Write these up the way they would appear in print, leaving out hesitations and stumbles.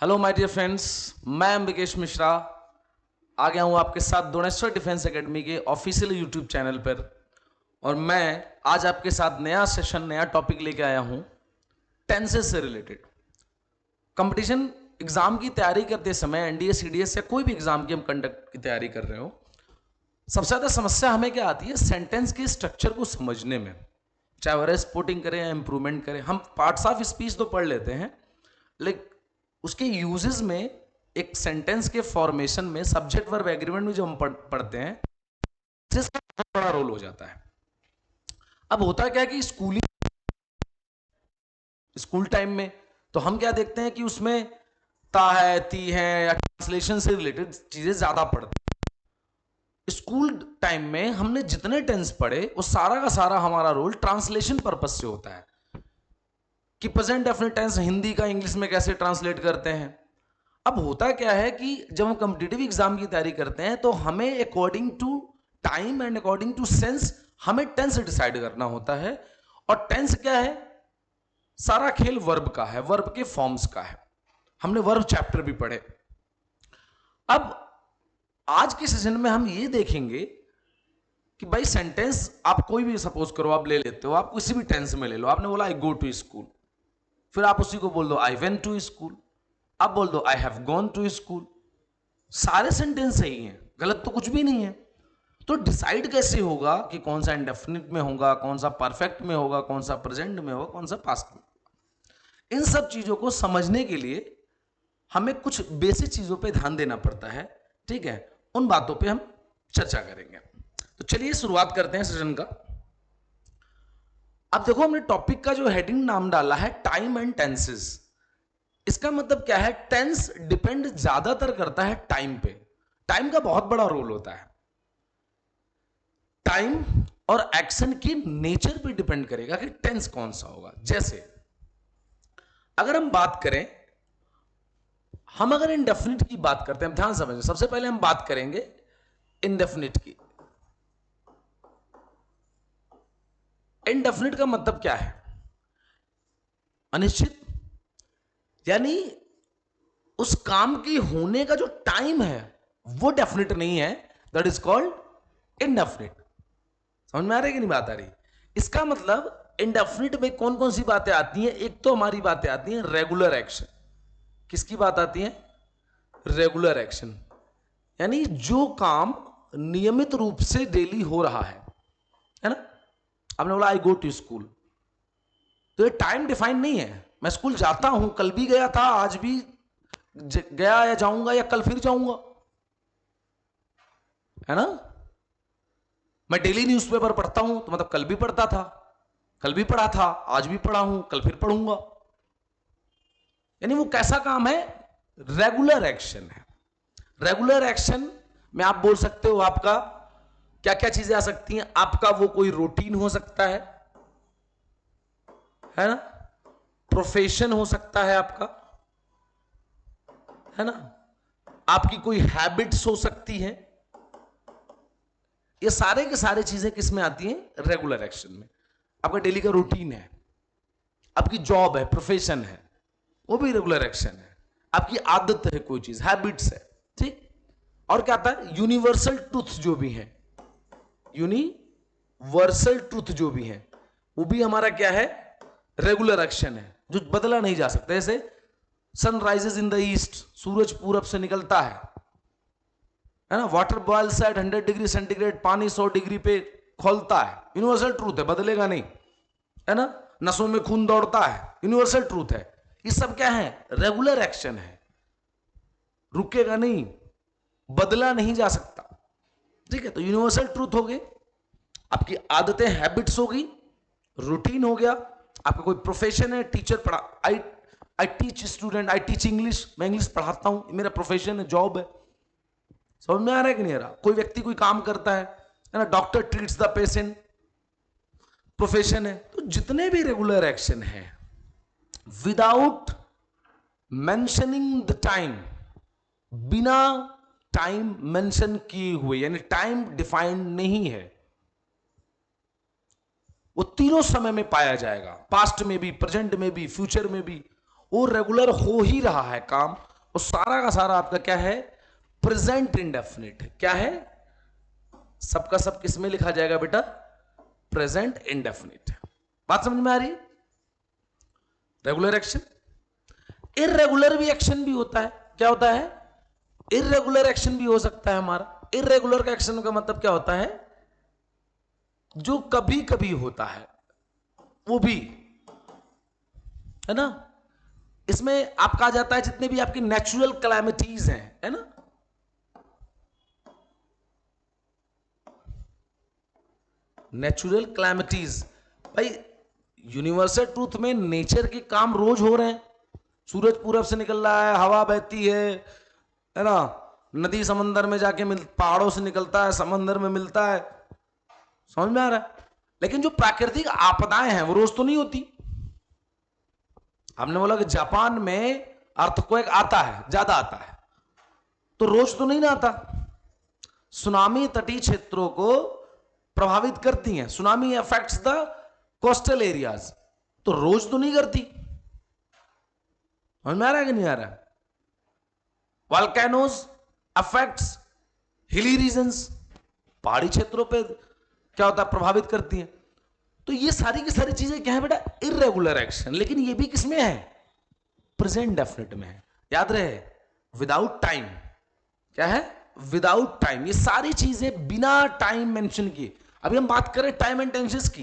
Hello my dear friends, मैं अंबिकेश मिश्रा आ गया हूं आपके साथ दोनेश्वर डिफेंस एकेडमी के ऑफिशियल यूट्यूब चैनल पर। और मैं आज आपके साथ नया सेशन, नया टॉपिक लेके आया हूं टेंसेस से रिलेटेड। कंपटीशन एग्जाम की तैयारी करते समय, एनडीए सीडीएस या कोई भी एग्जाम की हम कंडक्ट की तैयारी कर रहे हो, सबसे ज्यादा समस्या हमें क्या आती है? सेंटेंस के स्ट्रक्चर को समझने में। चाहे वो रेस्पोर्टिंग करें या इंप्रूवमेंट करें, हम पार्ट्स ऑफ स्पीच तो पढ़ लेते हैं, लेकिन उसके यूजेस में, एक सेंटेंस के फॉर्मेशन में, सब्जेक्ट वर्ब एग्रीमेंट में जो हम पढ़ते हैं, जिसका बहुत बड़ा रोल हो जाता है। अब होता क्या है कि स्कूल टाइम में तो हम क्या देखते हैं कि उसमें ता है, ती है या ट्रांसलेशन से रिलेटेड चीजें ज्यादा पढ़ते हैं। स्कूल टाइम में हमने जितने टेंस पढ़े वो सारा का सारा हमारा रोल ट्रांसलेशन पर्पज से होता है कि प्रेजेंट डेफिनेट टेंस हिंदी का इंग्लिश में कैसे ट्रांसलेट करते हैं। अब होता क्या है कि जब हम कॉम्पिटिटिव एग्जाम की तैयारी करते हैं तो हमें according to time and according to sense हमें टेंस डिसाइड करना होता है। और टेंस क्या है? सारा खेल वर्ब का है, वर्ब के फॉर्म्स का है। हमने वर्ब चैप्टर भी पढ़े। अब आज के सेशन में हम ये देखेंगे कि भाई सेंटेंस आप कोई भी सपोज करो, आप ले लेते हो, आप किसी भी टेंस में ले लो। आपने बोला आई गो टू स्कूल, फिर आप उसी को बोल दो आई वेंट टू स्कूल, आप बोल दो I have gone to school. सारे सेंटेंस सही हैं, गलत तो कुछ भी नहीं है। तो डिसाइड कैसे होगा कि कौन सा इंडेफिनिट में होगा, कौन सा परफेक्ट में होगा, कौन सा प्रेजेंट में होगा, कौन सा पास्ट में? इन सब चीजों को समझने के लिए हमें कुछ बेसिक चीजों पे ध्यान देना पड़ता है। ठीक है, उन बातों पे हम चर्चा करेंगे। तो चलिए शुरुआत करते हैं सेशन का। अब देखो, हमने टॉपिक का जो हेडिंग नाम डाला है टाइम एंड टेंसेस। इसका मतलब क्या है? टेंस डिपेंड ज्यादातर करता है टाइम पे। टाइम का बहुत बड़ा रोल होता है। टाइम और एक्शन की नेचर पे डिपेंड करेगा कि टेंस कौन सा होगा। जैसे अगर हम बात करें, हम अगर इनडेफिनिट की बात करते हैं, ध्यान समझें, सबसे पहले हम बात करेंगे इनडेफिनिट की। इनडेफिनिट का मतलब क्या है? अनिश्चित, यानी उस काम की होने का जो टाइम है वो डेफिनेट नहीं है, दैट इज कॉल्ड इनडेफिनिट। समझ में आ रही है कि नहीं बात आ रही? इसका मतलब इनडेफिनिट में कौन कौन सी बातें आती हैं? एक तो हमारी बातें आती हैं रेगुलर एक्शन। किसकी बात आती है? रेगुलर एक्शन, यानी जो काम नियमित रूप से डेली हो रहा है ना? आपने बोला आई गो टू स्कूल, तो ये टाइम डिफाइन नहीं है। मैं स्कूल जाता हूं, कल भी गया था, आज भी गया या जाऊंगा या कल फिर जाऊंगा, है ना? मैं डेली न्यूज़पेपर पढ़ता हूं तो मतलब कल भी पढ़ता था, कल भी पढ़ा था, आज भी पढ़ा हूं, कल फिर पढ़ूंगा। यानी वो कैसा काम है? रेगुलर एक्शन है। रेगुलर एक्शन में आप बोल सकते हो आपका क्या क्या चीजें आ सकती हैं। आपका वो कोई रूटीन हो सकता है ना? प्रोफेशन हो सकता है आपका, है ना? आपकी कोई हैबिट्स हो सकती है। ये सारे के सारे चीजें किस में आती हैं? रेगुलर एक्शन में। आपका डेली का रूटीन है, आपकी जॉब है, प्रोफेशन है, वो भी रेगुलर एक्शन है। आपकी आदत है, कोई चीज हैबिट्स है, ठीक? और क्या आता है? यूनिवर्सल ट्रूथ जो भी है, यूनिवर्सल ट्रूथ जो भी है, वो भी हमारा क्या है? रेगुलर एक्शन है, जो बदला नहीं जा सकता। जैसे सनराइजेस इन द ईस्ट, सूरज पूरब से निकलता है ना? Water boils at 100 degree centigrade, पानी 100 डिग्री पे खोलता है, यूनिवर्सल ट्रूथ है, बदलेगा नहीं, है ना? नसों में खून दौड़ता है, यूनिवर्सल ट्रूथ है। ये सब क्या है? रेगुलर एक्शन है, रुकेगा नहीं, बदला नहीं जा सकता। ठीक है, तो यूनिवर्सल ट्रूथ हो गई, आपकी आदतें हैबिट्स हो गई, रूटीन हो गया, आपका कोई प्रोफेशन है, टीचर पढ़ा, I teach student, I teach English, मैं इंग्लिश पढ़ाता हूं, मेरा प्रोफेशन है, जॉब है। समझ में आ रहा है कि नहीं आ रहा? कोई व्यक्ति कोई काम करता है ना? Doctor treats the patient, profession है। तो जितने भी रेगुलर एक्शन है, विदाउट मेंशनिंग द टाइम, बिना टाइम मेंशन किए हुए, यानी टाइम डिफाइंड नहीं है, वो तीनों समय में पाया जाएगा, पास्ट में भी, प्रेजेंट में भी, फ्यूचर में भी। वो रेगुलर हो ही रहा है काम, और सारा का सारा आपका क्या है, प्रेजेंट इंडेफिनिट है। क्या है, सबका सब किस में लिखा जाएगा बेटा, प्रेजेंट इंडेफिनिट। बात समझ में आ रही है? रेगुलर एक्शन, इर्रेगुलर भी एक्शन भी होता है। क्या होता है, इर्रेगुलर एक्शन भी हो सकता है हमारा। इर्रेगुलर का एक्शन का मतलब क्या होता है, जो कभी कभी होता है वो भी, है ना। इसमें आप कहा जाता है जितने भी आपकी नेचुरल कैलामिटीज हैं, है ना, नेचुरल कैलामिटीज। भाई यूनिवर्सल ट्रूथ में नेचर के काम रोज हो रहे हैं। सूरज पूरब से निकल रहा है, हवा बहती है ना, नदी समंदर में जाके पहाड़ों से निकलता है, समंदर में मिलता है। समझ में आ रहा है? लेकिन जो प्राकृतिक आपदाएं हैं वो रोज तो नहीं होती। हमने बोला कि जापान में अर्थक्वेक आता है, ज्यादा आता है, तो रोज तो नहीं ना आता। सुनामी तटीय क्षेत्रों को प्रभावित करती हैं, tsunami affects the coastal areas, तो रोज तो नहीं करती। समझ में आ रहा है कि नहीं आ रहा? वॉल्केनोज अफेक्ट्स हिली रीजन्स, पहाड़ी क्षेत्रों पे क्या होता है, प्रभावित करती हैं। तो ये सारी की सारी चीजें क्या है बेटा, इर्रेगुलर एक्शन। लेकिन ये भी किसमें है, प्रेजेंट डेफिनेट में है। याद रहे, विदाउट टाइम। क्या है, विदाउट टाइम। ये सारी चीजें बिना टाइम मेंशन किए। अभी हम बात कर रहे हैं टाइम एंड टेंसेस की,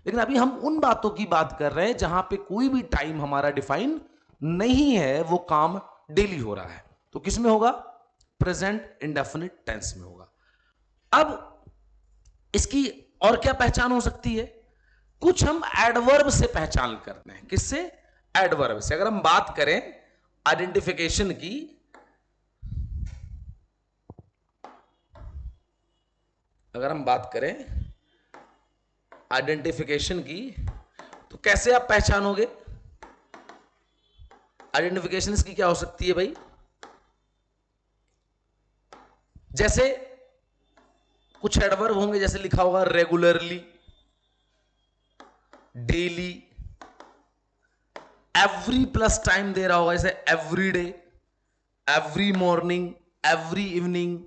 लेकिन अभी हम उन बातों की बात कर रहे हैं जहां पे कोई भी टाइम हमारा डिफाइन नहीं है, वो काम डेली हो रहा है, तो किस में होगा, प्रेजेंट इंडेफिनिट टेंस में होगा। अब इसकी और क्या पहचान हो सकती है, कुछ हम एडवर्ब से पहचान करते हैं। किससे, एडवर्ब से। अगर हम बात करें आइडेंटिफिकेशन की, अगर हम बात करें आइडेंटिफिकेशन की, तो कैसे आप पहचानोगे आइडेंटिफिकेशन की क्या हो सकती है भाई, जैसे कुछ एडवर्ब होंगे, जैसे लिखा होगा regularly, daily, every plus time दे रहा होगा, जैसे every day, every morning, every evening,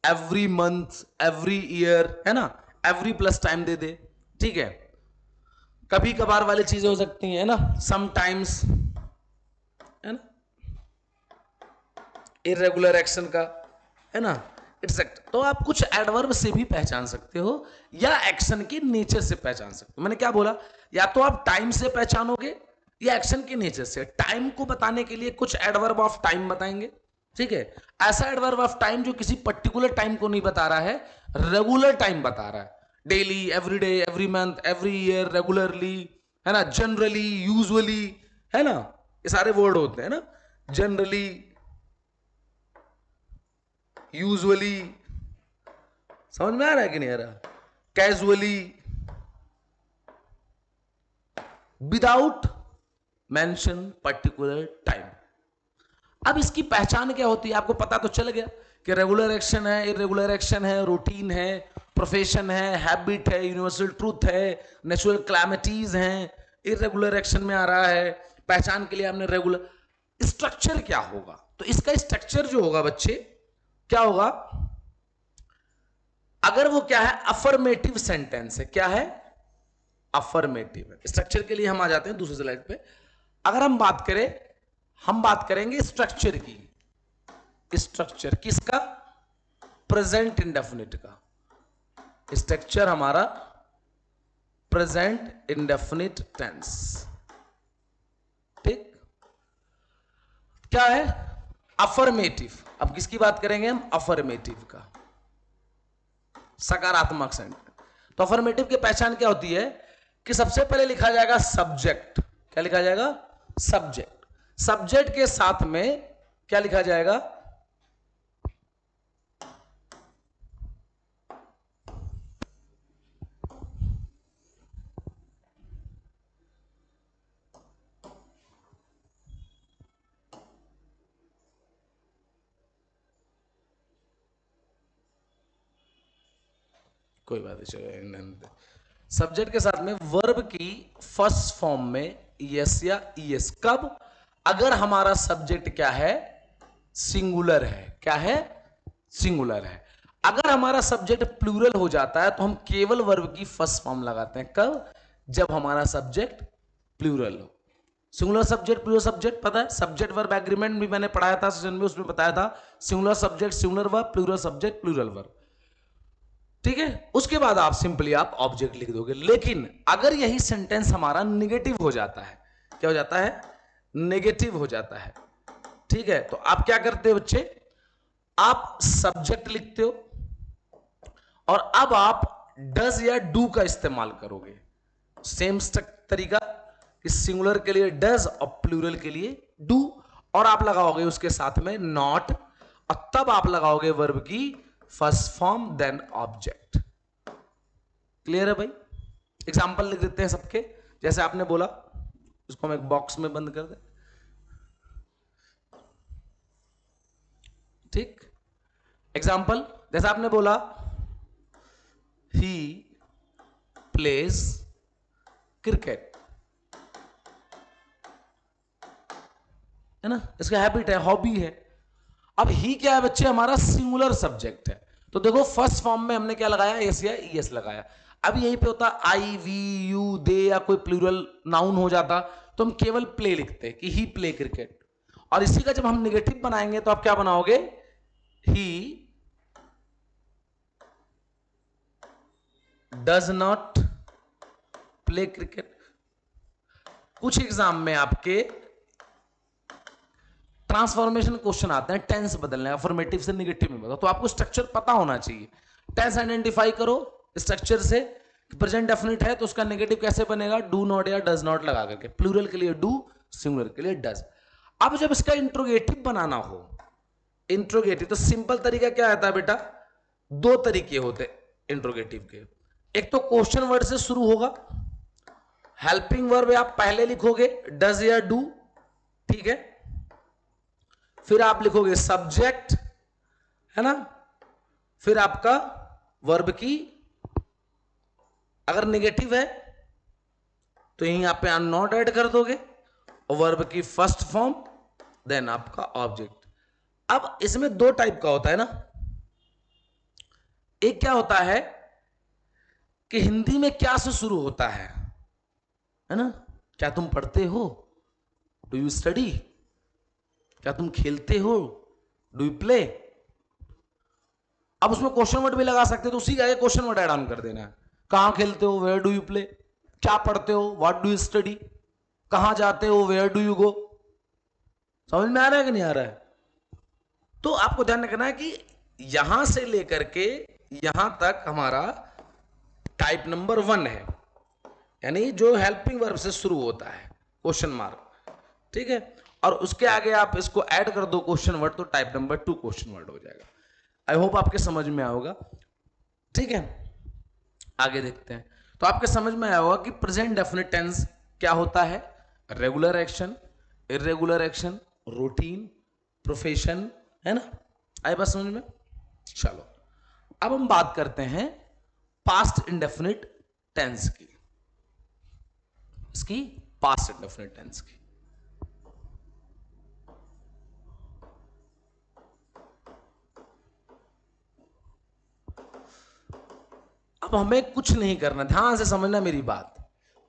every month, every year, है ना, एवरी प्लस टाइम दे दे, ठीक है। कभी कभार वाली चीजें हो सकती हैं, है ना, समटाइम्स, है ना, इरेगुलर एक्शन का, है ना, एक्सेक्ट। तो आप कुछ एडवर्ब से भी पहचान सकते हो या एक्शन के नेचर से पहचान सकते हो। मैंने क्या बोला, या तो आप टाइम से पहचानोगे या एक्शन के नेचर से। टाइम को बताने के लिए कुछ एडवर्ब ऑफ टाइम बताएंगे, ठीक है। ऐसा एडवर्ब ऑफ टाइम जो किसी पर्टिकुलर टाइम को नहीं बता रहा है, रेगुलर टाइम बता रहा है। Daily, everyday, every month, every year, regularly, है ना, जनरली, यूजुअली, है ना, ये सारे वर्ड होते हैं ना, जनरली, यूजुअली। समझ में आ रहा है कि नहीं आ रहा, casually, without mention particular time. अब इसकी पहचान क्या होती है, आपको पता तो चल गया कि रेगुलर एक्शन है, इरेगुलर एक्शन है, रूटीन है, प्रोफेशन है, हैबिट है, यूनिवर्सल ट्रूथ है, नेचुरल क्लैमिटीज हैं, इरेगुलर एक्शन में आ रहा है। पहचान के लिए हमने रेगुलर, स्ट्रक्चर क्या होगा, तो इसका स्ट्रक्चर जो होगा बच्चे क्या होगा, अगर वो क्या है, अफर्मेटिव सेंटेंस है। क्या है, अफर्मेटिव। स्ट्रक्चर के लिए हम आ जाते हैं दूसरे स्लाइड पे। अगर हम बात करें, हम बात करेंगे स्ट्रक्चर की। स्ट्रक्चर किसका, प्रेजेंट इंडेफिनिट का। स्ट्रक्चर हमारा प्रेजेंट इंडेफिनिट टेंस, ठीक। क्या है, अफर्मेटिव। अब किसकी बात करेंगे हम, अफर्मेटिव का, सकारात्मक सेंटेंस। तो अफर्मेटिव की पहचान क्या होती है कि सबसे पहले लिखा जाएगा सब्जेक्ट। क्या लिखा जाएगा, सब्जेक्ट। सब्जेक्ट के साथ में क्या लिखा जाएगा, कोई बात नहीं, सब्जेक्ट के साथ में वर्ब की फर्स्ट फॉर्म में यस या ईएस। कब, अगर हमारा सब्जेक्ट क्या है, सिंगुलर है। क्या है? सिंगुलर है। अगर हमारा सब्जेक्ट प्लूरल हो जाता है तो हम केवल वर्ब की फर्स्ट फॉर्म लगाते हैं। कब? जब हमारा सब्जेक्ट प्लूरल हो। सिंगुलर सब्जेक्ट प्लूरल सब्जेक्ट पता है, सब्जेक्ट वर्ब एग्रीमेंट भी मैंने पढ़ाया था सेशन में, उसमें बताया था singular subject singular verb, plural subject plural verb. ठीक है, उसके बाद आप सिंपली आप ऑब्जेक्ट लिख दोगे। लेकिन अगर यही सेंटेंस हमारा निगेटिव हो जाता है, क्या हो जाता है? नेगेटिव हो जाता है। ठीक है, तो आप क्या करते हो बच्चे? आप सब्जेक्ट लिखते हो और अब आप डज या डू का इस्तेमाल करोगे। सेम तरीका कि सिंगुलर के लिए डज और प्लूरल के लिए डू, और आप लगाओगे उसके साथ में नॉट, और तब आप लगाओगे वर्ब की first form then object. Clear है भाई? एग्जांपल लिख देते हैं सबके। जैसे आपने बोला, इसको हम एक बॉक्स में बंद कर दे। ठीक, एग्जाम्पल जैसे आपने बोला ही प्लेज क्रिकेट, है ना, इसका हैबिट है, हॉबी है। अब ही क्या है बच्चे? हमारा सिंगुलर सब्जेक्ट है, तो देखो फर्स्ट फॉर्म में हमने क्या लगाया? एस या ईएस लगाया। अब यहीं पे होता आई, वी, यू, दे या कोई प्लूरल नाउन हो जाता तो हम केवल प्ले लिखते कि ही प्ले क्रिकेट। और इसी का जब हम निगेटिव बनाएंगे तो आप क्या बनाओगे? He does not play cricket. कुछ एग्जाम में आपके ट्रांसफॉर्मेशन क्वेश्चन आते हैं, टेंस बदलने, अफर्मेटिव से निगेटिव में बदलो, तो आपको स्ट्रक्चर पता होना चाहिए। टेंस आइडेंटिफाई करो स्ट्रक्चर से, प्रेजेंट डेफिनिट है तो उसका नेगेटिव कैसे बनेगा? डू नॉट या डज नॉट लगा करके। प्लूरल के लिए डू, सिंगुलर के लिए डज। अब जब इसका इंट्रोगेटिव बनाना हो, इंट्रोगेटिव, तो सिंपल तरीका क्या आता है बेटा? दो तरीके होते इंट्रोगेटिव के। एक तो क्वेश्चन वर्ड से शुरू होगा, हेल्पिंग वर्ब आप पहले लिखोगे डज या डू, ठीक है, फिर आप लिखोगे सब्जेक्ट, है ना, फिर आपका वर्ब की, अगर नेगेटिव है तो यहीं आप पे नॉट ऐड कर दोगे, और वर्ब की फर्स्ट फॉर्म देन आपका ऑब्जेक्ट। अब इसमें दो टाइप का होता है ना, एक क्या होता है कि हिंदी में क्या से शुरू होता है ना, क्या तुम पढ़ते हो? Do you study? क्या तुम खेलते हो? Do you play? अब उसमें क्वेश्चन वर्ड भी लगा सकते हो, तो उसी का क्वेश्चन वर्ड ऐड ऑन कर देना है। कहां खेलते हो? Where do you play? क्या पढ़ते हो? What do you study? कहां जाते हो? Where do you go? समझ में आ रहा है कि नहीं आ रहा है? तो आपको ध्यान रखना है कि यहां से लेकर के यहां तक हमारा टाइप नंबर 1 है, यानी जो हेल्पिंग वर्ब से शुरू होता है, क्वेश्चन मार्क, ठीक है, और उसके आगे आप इसको ऐड कर दो क्वेश्चन वर्ड, तो टाइप नंबर 2 क्वेश्चन वर्ड हो जाएगा। आई होप आपके समझ में आया होगा। ठीक है, आगे देखते हैं। तो आपके समझ में आया होगा कि प्रेजेंट डेफिनिट टेंस क्या होता है? Regular action, irregular action, routine, profession, है ना। आए बात समझ में? चलो अब हम बात करते हैं पास्ट इंडेफिनिट टेंस की, इसकी पास्ट इंडेफिनिट टेंस की। अब हमें कुछ नहीं करना, ध्यान से समझना मेरी बात,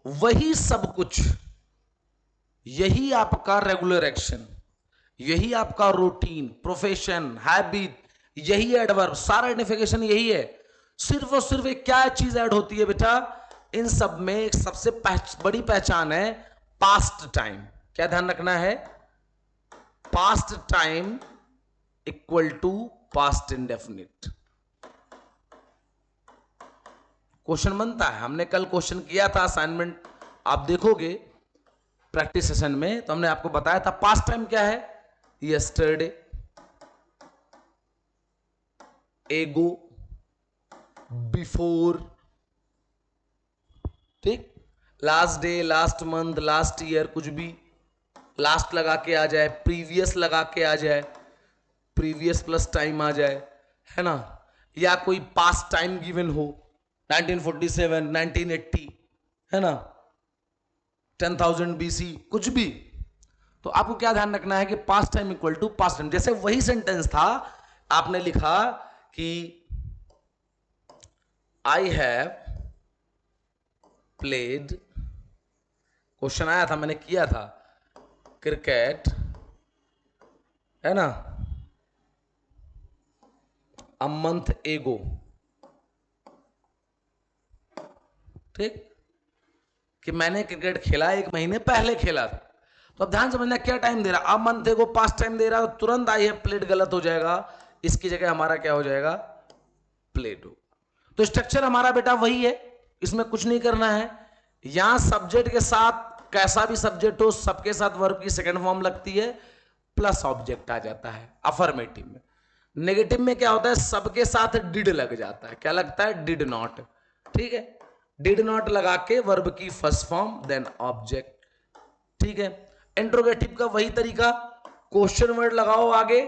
वही सब कुछ, यही आपका रेगुलर एक्शन, यही आपका रूटीन, प्रोफेशन, हैबिट, यही एडवर्ब, सारा आइडेंटिफिकेशन यही है। सिर्फ और सिर्फ एक क्या चीज ऐड होती है बेटा? इन सब में एक सबसे बड़ी पहचान है पास्ट टाइम। क्या ध्यान रखना है? Past time equal to past indefinite. Question बनता है, हमने कल क्वेश्चन किया था असाइनमेंट, आप देखोगे प्रैक्टिस सेशन में, तो हमने आपको बताया था पास्ट टाइम क्या है? यस्टरडे, एगो, बिफोर, ठीक, last day, last month, last year, कुछ भी लास्ट लगा के आ जाए, प्रीवियस लगा के आ जाए, प्रीवियस प्लस टाइम आ जाए, है ना, या कोई पास्ट टाइम गिवन हो, 1947, 1980, है ना, 10,000 BC, कुछ भी, तो आपको क्या ध्यान रखना है कि past time equal to past time. जैसे वही सेंटेंस था, आपने लिखा कि आई हैव प्लेड, क्वेश्चन आया था, मैंने किया था, क्रिकेट, है ना, अ मंथ एगो, ठीक, कि मैंने क्रिकेट खेला 1 महीने पहले खेला था। तो अब ध्यान समझना क्या टाइम दे रहा, अब मंथ एगो पास्ट टाइम दे रहा, तो तुरंत आई है प्लेड गलत हो जाएगा, इसकी जगह हमारा क्या हो जाएगा, प्लेड हो। तो स्ट्रक्चर हमारा बेटा वही है, इसमें कुछ नहीं करना है। यहां सब्जेक्ट के साथ कैसा भी सब्जेक्ट हो, सबके साथ वर्ब की सेकंड फॉर्म लगती है, प्लस ऑब्जेक्ट आ जाता है अफर्मेटिव में। नेगेटिव में क्या होता है, सबके साथ डिड लग जाता है, क्या लगता है, डिड नॉट, ठीक है, डिड नॉट लगा के वर्ब की फर्स्ट फॉर्म देन ऑब्जेक्ट, ठीक है। इंट्रोगेटिव का वही तरीका, क्वेश्चन वर्ड लगाओ आगे,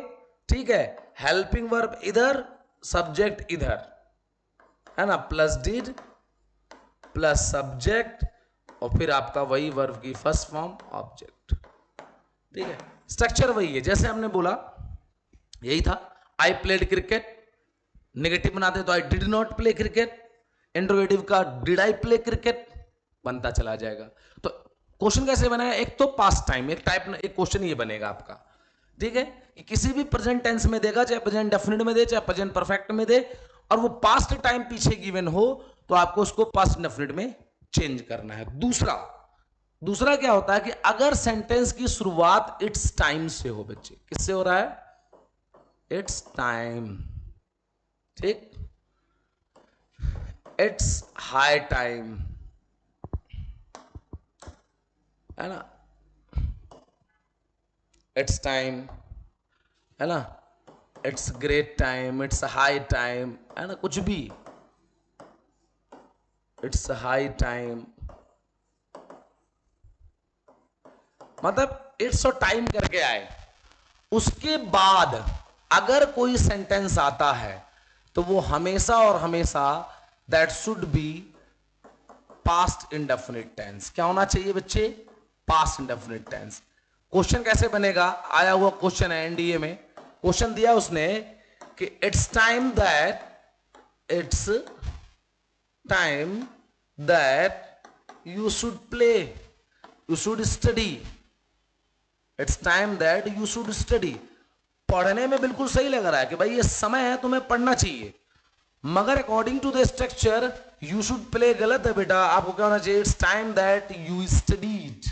ठीक है, हेल्पिंग वर्ब इधर, सब्जेक्ट इधर, है ना, प्लस डिड प्लस सब्जेक्ट, और फिर आपका वही वर्ब की फर्स्ट फॉर्म ऑब्जेक्ट, ठीक है। स्ट्रक्चर वही है, जैसे हमने बोला यही था, आई प्लेड क्रिकेट, नेगेटिव बनाते तो I did not play cricket, interrogative का डिड आई प्ले क्रिकेट बनता चला जाएगा। तो क्वेश्चन कैसे बनाएगा, एक तो पास्ट टाइम, एक टाइप, एक क्वेश्चन ये बनेगा आपका, ठीक है, कि किसी भी प्रेजेंट टेंस में देगा, चाहे प्रेजेंट डेफिनिट में दे, चाहे प्रेजेंट परफेक्ट में दे, और वो पास्ट टाइम पीछे गिवन हो, तो आपको उसको पास्ट डेफिनिट में चेंज करना है। दूसरा क्या होता है कि अगर सेंटेंस की शुरुआत इट्स टाइम से हो, बच्चे किससे हो रहा है, इट्स टाइम, ठीक, इट्स हाई टाइम, है ना, इट्स टाइम, है ना, it's great time, it's high time, है ना, कुछ भी, इट्स हाई टाइम, मतलब इट्स और टाइम करके आए। उसके बाद अगर कोई सेंटेंस आता है तो वो हमेशा और हमेशा that should be past indefinite tense. क्या होना चाहिए बच्चे, पास्ट इंडेफिनिट टेंस। क्वेश्चन कैसे बनेगा, आया हुआ क्वेश्चन है एनडीए में, क्वेश्चन दिया उसने कि it's time that you should play, you should study, it's time that you should study. पढ़ने में बिल्कुल सही लग रहा है कि भाई ये समय है तुम्हें पढ़ना चाहिए, मगर according to the structure you should play गलत है बेटा, आपको क्या होना चाहिए, it's time that you studied.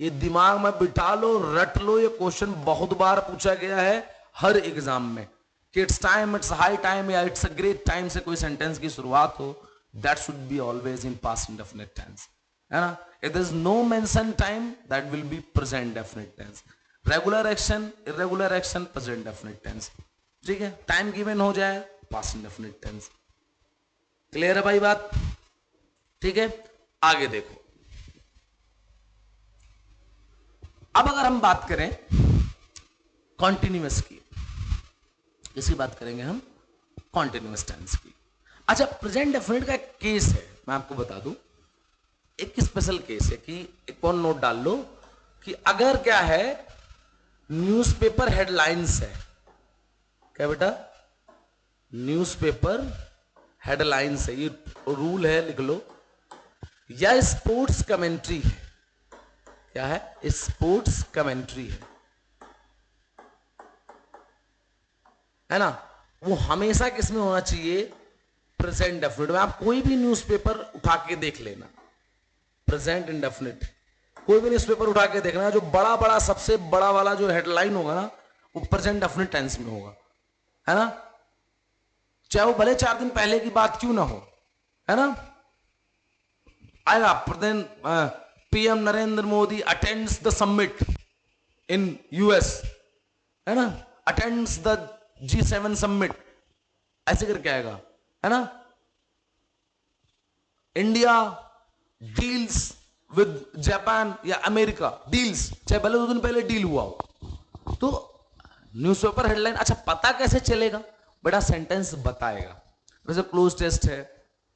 ये दिमाग में बिठा लो, रट लो, ये क्वेश्चन बहुत बार पूछा गया है हर एग्जाम में कि it's time, it's high time या इट्स अ ग्रेट टाइम से कोई सेंटेंस की शुरुआत हो, that should be always in past indefinite tense, है ना। If there is no mention time that will be present definite tense, regular action, irregular action, present definite tense, ठीक है। Time given हो जाए पास्ट इंडेफिनिट टेंस। क्लियर है भाई बात, ठीक है। आगे देखो, अब अगर हम बात करें कॉन्टिन्यूअस की, इसकी बात करेंगे हम कॉन्टिन्यूअस टेंस की। अच्छा, प्रेजेंट डेफिनिट का एक केस है, मैं आपको बता दूं, एक स्पेशल केस है कि एक और नोट डाल लो कि अगर क्या है, न्यूज़पेपर हेडलाइंस है, क्या बेटा, न्यूज़पेपर हेडलाइंस है, ये रूल है, लिख लो, या स्पोर्ट्स कमेंट्री है, क्या है, स्पोर्ट्स कमेंट्री है ना, वो हमेशा किस में होना चाहिए, प्रेजेंट डेफिनिट में। आप कोई भी न्यूज़पेपर उठा के देख लेना, प्रेजेंट इंडेफिनिट, कोई भी न्यूज़पेपर उठा के देखना, जो बड़ा बड़ा सबसे बड़ा वाला जो हेडलाइन होगा ना, वो प्रेजेंट डेफिनिट टेंस में होगा, है ना, चाहे वो भले 4 दिन पहले की बात क्यों ना हो, है ना। आएगा PM Narendra Modi attends the summit in US, है ना, अटेंड्स द G7 समिट, ऐसे करके आएगा, है ना। इंडिया डील्स विद जापान या अमेरिका, डील्स, चाहे भले 2 दिन पहले डील हुआ हो, तो न्यूज़पेपर हेडलाइन। अच्छा, पता कैसे चलेगा बेटा, सेंटेंस बताएगा, जैसे क्लोज टेस्ट है,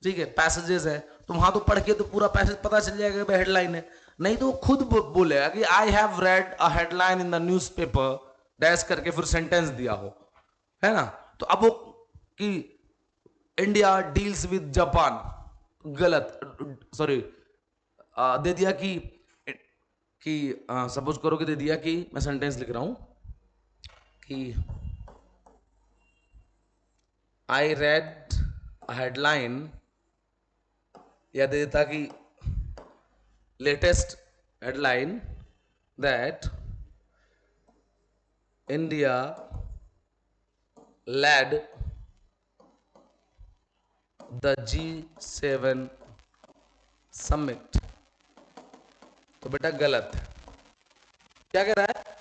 ठीक है, पैसेजेस है, तो वहां तो पढ़ के तो पूरा पैसेज पता चल जाएगा, हेडलाइन है। नहीं तो वो खुद बोलेगा कि I have read a headline in the newspaper dash करके फिर सेंटेंस दिया हो, है ना। तो अब वो कि इंडिया डील्स विद जापान, गलत, सॉरी, दे दिया कि सपोज करो कि दे दिया कि मैं सेंटेंस लिख रहा हूं कि आई रेड हेडलाइन, या दे देता कि latest headline that India led the G7 summit. तो बेटा गलत है। क्या कह रहा है